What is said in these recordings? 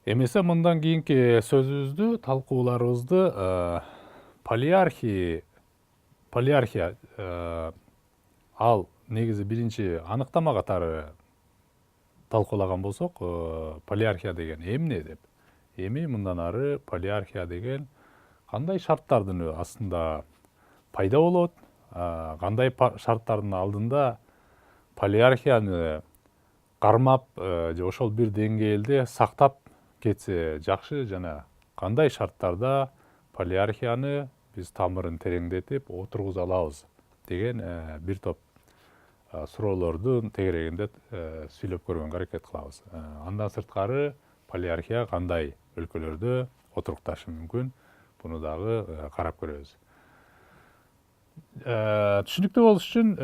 Эмесе мындан кийинки сөзүбүздү, талкууларыбызды полиархия ал негизи биринчи аныктама катары талкуулаган болсок, полиархия деген эмне деп. Эми мындан ары полиархия деген кандай шарттардын астында пайда болот, кандай шарттардын алдында полиархияны кармап же ошол бир деңгээлде сактап кетсе жакшы, жана кандай шарттарда полиархияны биз тамырын тереңдетип отургуза алабыз деген бир топ суроолордун тегерегинде сүйлөп көргөнгө аракет кылабыз. Андан сырткары полиархия кандай өлкөлөрдө отурукташы мүмкүн, буну дагы карап көрөбүз. Түшүнүктүү болуш үчүн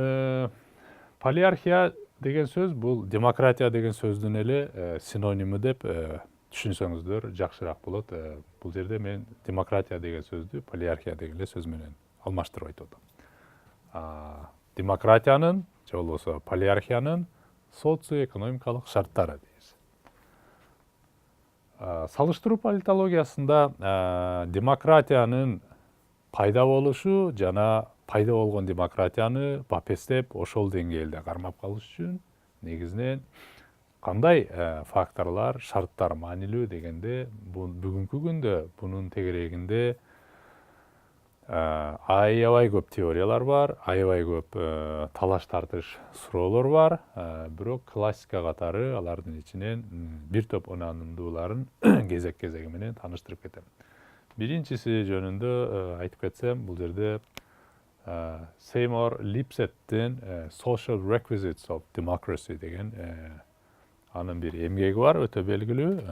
полиархия деген сөз бул демократия деген сөздүн эле синонимі деп түшүнсөңүздөр жакшыраак болот. Бул жерде мен демократия деген сөздү полиархия деген эле сөз менен алмаштырып айтып атам. Демократиянын же болбосо полиархиянын социоэкономикалык шарттары дейбиз. Салыштыруу политологиясында демократиянын пайда болушу жана пайда болгон демократияны бапестеп ошол деңгээлде кармап калыш үчүн негизинен кандай факторлор, шарттар маанилүү дегенде, бүгүнкү күндө бунун тегерегинде аябай көп теориялар бар, аябай көп талаш тартыш суроолор бар. Бирок классика катары алардын ичинен бир топ ынандууларын кезек-кезеги менен тааныштырып кетем. Биринчиси жөнүндө айтып кетсем, бул жерде Сеймур Липсеттин Social Requisites of Democracy деген анын бир эмгеги бар, өтө белгилүү.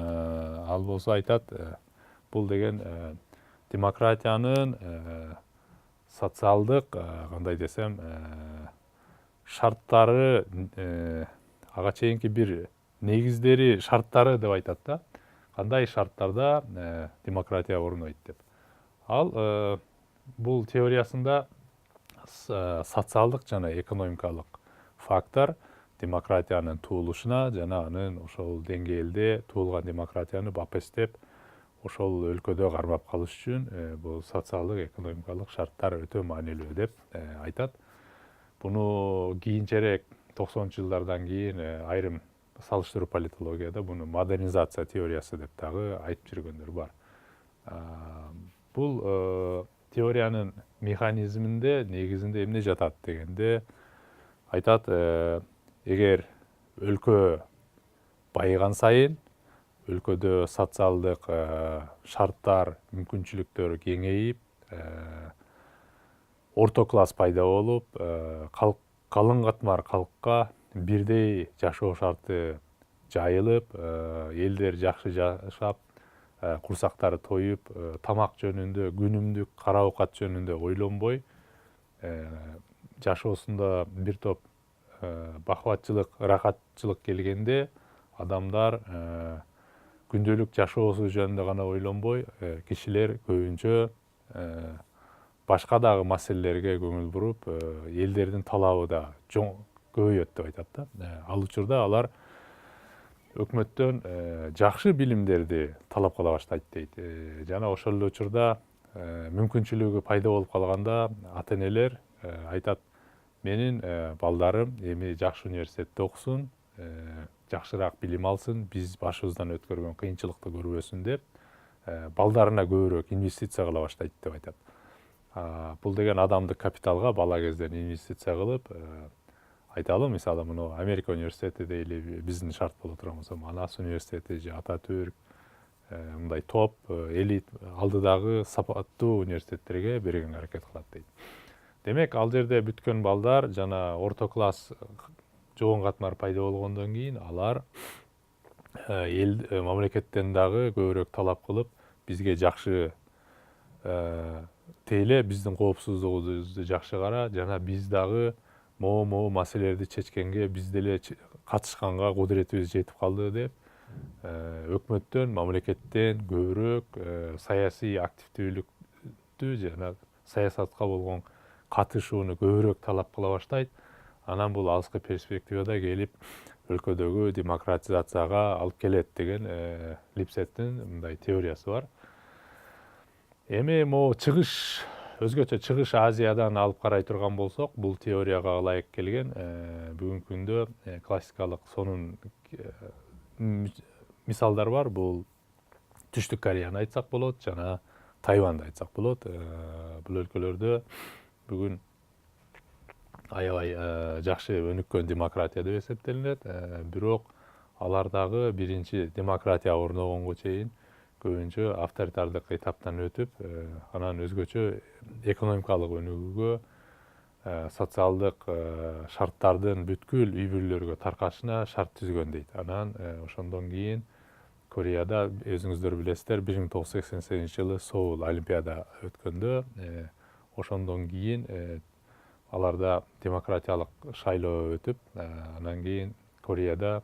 Ал болсо айтат, бул деген демократиянын социалдык, кандай десем, шарттары, ага чейинки бир негиздери, шарттары деп айтат да. Кандай шарттарда демократия орнойт деп. Ал бул теориясында социалдык жана экономикалык фактор демократиянын туулушуна жана анын ошол деңгээлде туулган демократияны бапестеп ошол өлкөдө кармап калыш үчүн бул социалдык экономикалык шарттар өтө маанилүү деп айтат. Буну кийинчерээк 90-жылдардан кийин айрым салыштыруу политологияда буну модернизация теориясы деп дагы айтып жүргөндөр бар. Бул теориянын механизминде негизинде эмне жатат дегенде, айтат, эгер өлкө байыган сайын өлкөдө социалдык шарттар, мүмкүнчүлүктөр кеңейип, орто класс пайда болуп, калың катмар калкка бирдей жашоо шарты жайылып, элдер жакшы жашап, курсактары тоюп, тамак жөнүндө, күнүмдүк кара оокат жөнүндө ойлонбой, жашоосунда бир топ бакубатчылык, ырахатчылык келгенде адамдар күндөлүк жашоосу жөнүндө гана ойлонбой, кишилер көбүнчө башка дагы маселелерге көңүл буруп, элдердин талабы да көбөйөт деп айтат да. Ал учурда алар өкмөттөн жакшы билимдерди талап кыла баштайт дейт. Жана ошол эле учурда мүмкүнчүлүгү пайда болуп калганда ата энелер айтат, менин балдарым эми жакшы университетте окусун, жакшыраак билим алсын, биз башыбыздан өткөргөн кыйынчылыкты көрбөсүн деп, балдарына көбүрөөк инвестиция кыла баштайт деп айтат. Бул деген адамдык капиталга бала кезден инвестиция кылып, айталы, мисалы, муну Америка университети дейли, биздин шарт боло турган болсо, Манас университети же Ататүрк, мындай топ, элит алдыдагы сапаттуу университеттерге берген аракет кылат дейт. Демек, ал жерде бүткөн балдар жана орто класс жоон катмар пайда болгондон кийин алар мамлекеттен дагы көбүрөөк талап кылып, бизге жакшы тейле, биздин коопсуздугубузду жакшы кара, жана биз дагы могу маселелерди чечкенге, биз деле катышканга кудуретибиз жетип калды деп, өкмөттөн, мамлекеттен көбүрөөк саясий активдүүлүктү жана саясатка болгон катышууну көбүрөөк талап кыла баштайт. анан бул алыскы перспективада келип өлкөдөгү демократизацияга алып келет деген Липсеттин мындай теориясы бар. Эми могу чыгыш өзгөчө чыгыш Азиядан алып карай турган болсок, бул теорияга ылайык келген бүгүнкү күндө классикалык сонун мисалдар бар. Бул Түштүк Кореяны айтсак болот, жана Тайванды айтсак болот. Бул өлкөлөрдө бүгүн аябай жакшы өнүккөн демократия деп эсептелинет. Бирок алардагы биринчи демократия орногонго чейин көбүнчө авторитардык этаптан өтүп, анан өзгөчө экономикалык өнүгүүгө, социалдык шарттардын бүткүл үй бүлөлөргө таркашына шарт түзгөн дейт. Анан ошондон кийин Кореяда өзүңүздөр билесиздер, 1988 жылы Соул Олимпиада өткөндө, ошондон кийин аларда демократиялык шайлоо өтүп, анан кийин Кореяда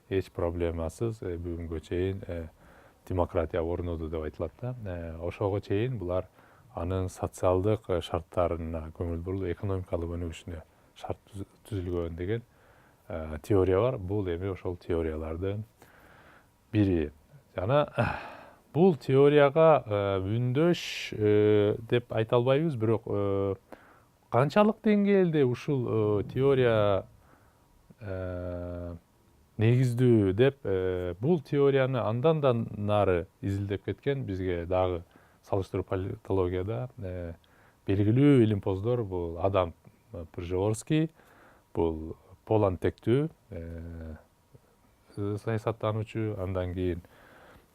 эч проблемасыз бүгүнгө чейин демократия орноду деп айтылат да. Ошого чейин булар анын социалдык шарттарына көңүл буруп, экономикалык өнүгүшүнө шарт түзүлгөн деген теория бар. Бул эми ошол теориялардын бири. Жана бул теорияга үндөш деп айта албайбыз, бирок канчалык деңгээлде ушул теория негиздүү деп бул теорияны андан да нары изилдеп кеткен бизге дагы салыштыруу политологияда белгилүү илимпоздор. Бул Адам Пржевольский, бул Полан Тектүү саясаттануучу, андан кийин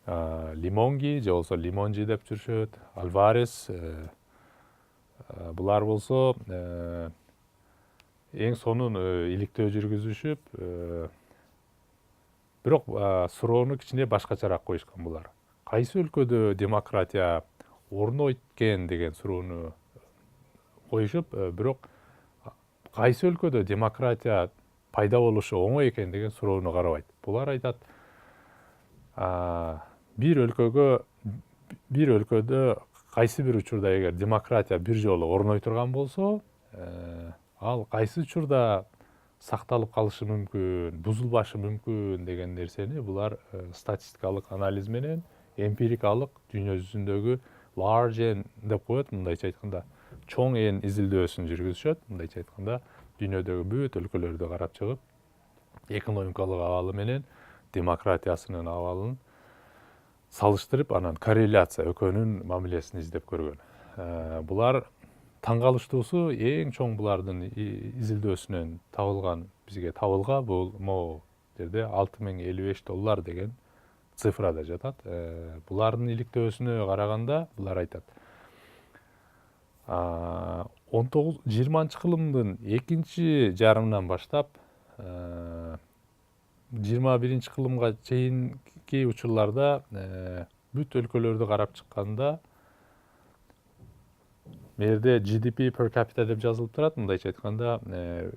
Лимонги же болбосо Лимонжи деп жүрүшөт, Альварес. Булар болсо эң сонун иликтөө жүргүзүшүп, бирок суроону кичине башкачараак коюшкан булар. Кайсы өлкөдө демократия орнойт экен деген суроону коюшуп, бирок кайсы өлкөдө демократия пайда болушу оңой экен деген суроону карабайт. Булар айтат, бир өлкөдө кайсы бир учурда эгер демократия бир жолу орной турган болсо, ал кайсы учурда сакталып калышы мүмкүн, бузулбашы мүмкүн деген нерсени булар статистикалык анализ менен эмпирикалык дүйнө жүзүндөгү large N деп коет, мындайча айтканда чоң N изилдөөсүн жүргүзүшөт. Мындайча айтканда дүйнөдөгү бүт өлкөлөрдү карап чыгып, экономикалык абалы менен демократиясынын абалын салыштырып, анан корреляция экөөнүн мамилесин издеп көргөн. Булар таң калыштуусу эң чоң булардын изилдөөсүнөн табылган, бизге табылга бул могу жерде $6055 деген цифрада жатат. Булардын иликтөөсүнө караганда булар айтат, 20-кылымдын экинчи жарымынан баштап 21-кылымга чейинки учурларда бүт өлкөлөрдү карап чыкканда, мерде GDP per capita деп жазылып турат. Мындайча айтканда,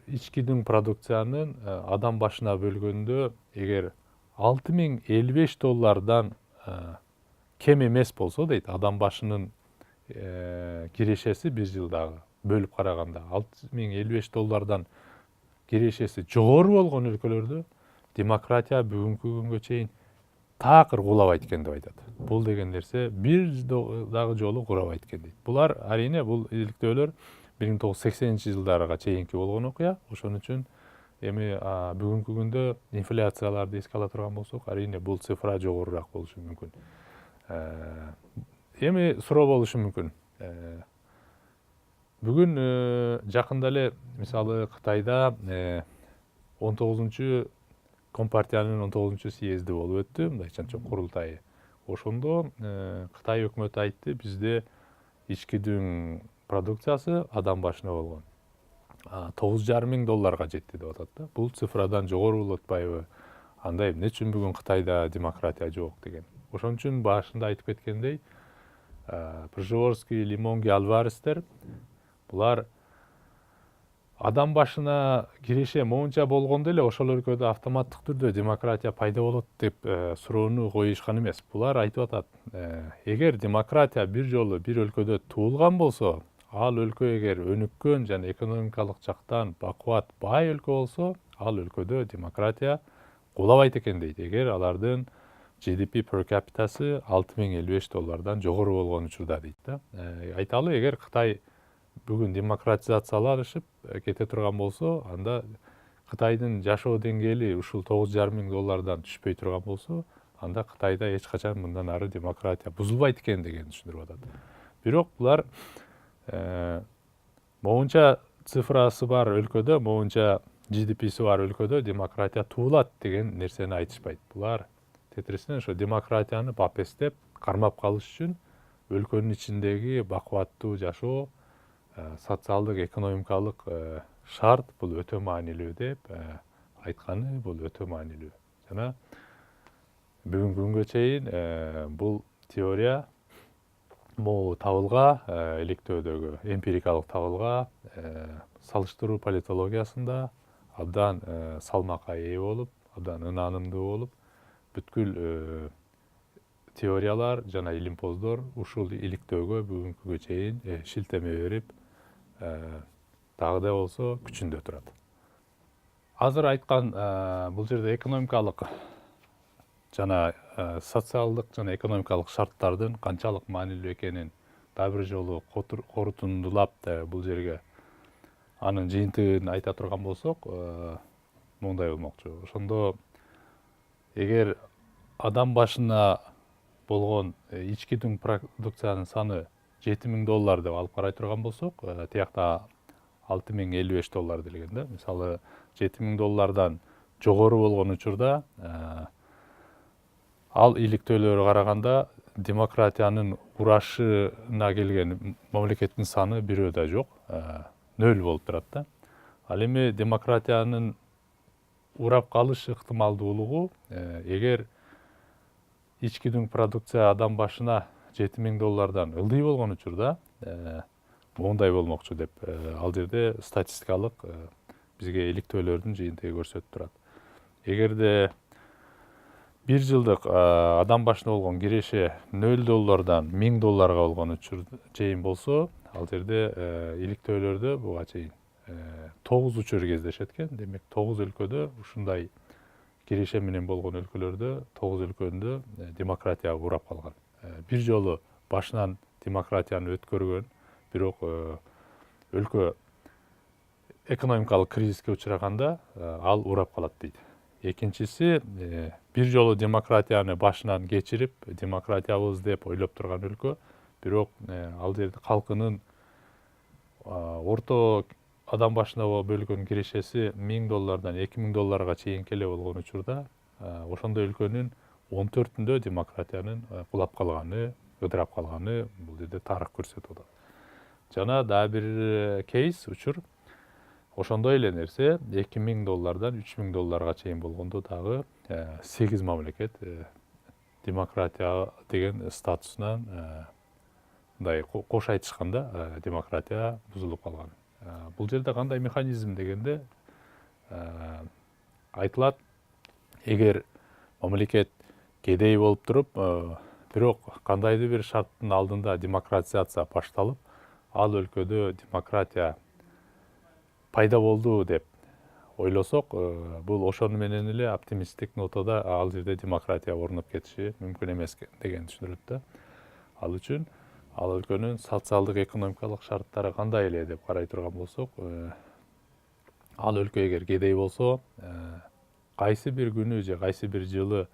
ички дүң продукциянын адам башына бөлгөндө эгер $6055 кем эмес болсо дейт, адам башынын кирешеси бир жылдагы бөлүп караганда $6055 кирешеси жогору болгон өлкөлөрдө демократия бүгүнкү күнгө чейин такыр кулабайт экен деп айтат. Бул деген нерсе бир дагы жолу кулабайт экен дейт. Булар арине бул иликтөөлөр 1980-жылдарга чейинки болгон окуя. Ошон үчүн эми бүгүнкү күндө инфляцияларды эске ала турган болсок, арине бул цифра жогорураак болушу мүмкүн. Эми суроо болушу мүмкүн. Бүгүн жакында эле мисалы Кытайда 19 Компартиянын 19 съезди болуп өттү, мындайча курултайы. Ошондо Кытай өкмөтү айтты, бизде ички дүң продукциясы адам башына болгон $9,500 жетти деп атат да. Бул цифрадан жогору болуп атпайбы? Анда эмне үчүн бүгүн Кытайда демократия жок деген. Ошон үчүн башында айтып кеткендей, Пржевольский, Лимонги, Альварестер булар адам башына киреше моунча болгондо эле ошол өлкөдө автоматтык түрдө демократия пайда болот деп суроону коюшкан эмес. Булар айтып атат, эгер демократия бир жолу бир өлкөдө туулган болсо, ал өлкө эгер өнүккөн жана экономикалык жактан бакубат бай өлкө болсо, ал өлкөдө демократия кулабайт экен дейт. Эгер алардын GDP per capitасы $6055 жогору болгон учурда дейт да. Айталы, эгер Кытай бүгүн демократизациялашып кете турган болсо, анда Кытайдын жашоо деңгээли ушул $9,500 түшпөй турган болсо, анда Кытайда эч качан мындан ары демократия бузулбайт экен дегенди түшүндүрүп атат. Бирок булар моунча цифрасы бар өлкөдө, моунча GDP'си бар өлкөдө демократия туулат деген нерсени айтышпайт. Булар тетиресинен ошо демократияны бапестеп кармап калыш үчүн өлкөнүн ичиндеги бакубаттуу жашоо, социалдык экономикалык шарт бул өтө маанилүү деп айтканы бул өтө маанилүү. Жана бүгүнкү күнгө чейин бул теория могу табылга, иликтөөдөгү эмпирикалык табылга, салыштыруу политологиясында абдан салмакка ээ болуп, абдан ынанымдуу болуп, бүткүл теориялар жана илимпоздор ушул иликтөөгө бүгүнкү күнгө чейин шилтеме берип, дагы да болсо күчүндө турат. Азыр айткан бул жерде экономикалык жана социалдык жана экономикалык шарттардын канчалык маанилүү экенин дагы бир жолу корутундулап бул жерге анын жыйынтыгын айта турган болсок, моундай болмокчу. Ошондо эгер адам башына болгон ички дүң продукциянын саны $7,000 деп алып карай турган болсок, тиякта $6,055 делген да. Мисалы, $7,000 жогору болгон учурда ал иликтөөлөргө караганда демократиянын урашына келген мамлекеттин саны бирөө да жок, 0 болуп турат да. Ал эми демократиянын урап калыш ыктымалдуулугу, эгер ички дүң продукция адам башына $7,000 ылдый болгон учурда моундай болмокчу деп ал жерде статистикалык бизге иликтөөлөрдүн жыйынтыгы көрсөтүп турат. Эгерде бир жылдык адам башына болгон киреше $0 $1,000 болгон чейин болсо, ал жерде иликтөөлөрдө буга чейин 9 учур кездешет экен. Демек 9 өлкөдө ушундай киреше менен болгон өлкөлөрдө 9 өлкөндө демократия урап калган. Бир жолу башынан демократияны өткөргөн, бирок өлкө экономикалык кризиске учураганда ал урап калат дейт. Экинчиси, бир жолу демократияны башынан кечирип, демократиябыз деп ойлоп турган өлкө, бирок ал жерде калкынын орто адам башына бөлгөн кирешеси $1,000-дан $2,000 чейин келе болгон учурда, ошондой өлкөнүн 14-үндө демократиянын кулап калганы, ыдырап калганы бул жерде тарых көрсөтүп атат. Жана дагы бир кейс, учур, ошондой эле нерсе $2,000-дан $3,000 чейин болгондо дагы 8 мамлекет демократия деген статусунан мындай кош айтышканда демократия бузулуп калган. Бул жерде кандай механизм дегенде айтылат, эгер мамлекет кедей болуп туруп, бирок кандайдыр бир шарттын алдында демократизация башталып, ал өлкөдө демократия пайда болду деп ойлосок, бул ошону менен эле оптимисттик нотада ал жерде демократия орноп кетиши мүмкүн эмес деген түшүндүрөт да. Ал үчүн ал өлкөнүн социалдык экономикалык шарттары кандай эле деп карай турган болсок, ал өлкө эгер кедей болсо, кайсы бир күнү же кайсы бир жылы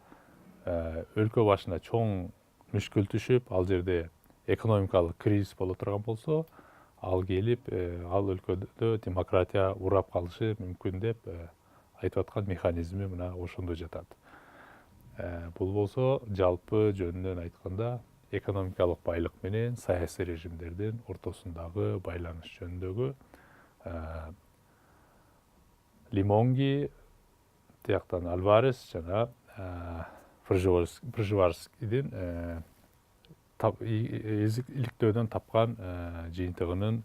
өлкө башына чоң мүшкүл түшүп, ал жерде экономикалык кризис боло турган болсо, ал келип, ал өлкөдө демократия урап калышы мүмкүн деп айтып аткан механизми мына ошондо жатат. Бул болсо жалпы жөнүнөн айтканда экономикалык байлык менен саясий режимдердин ортосундагы байланыш жөнүндөгү Лимонги, тияктан Альварес жана Пржевальскийдин иликтөөдөн тапкан жыйынтыгынын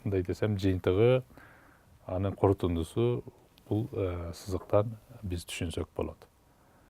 мындай десем, жыйынтыгы, анын корутундусу бул сызыктан биз түшүнсөк болот.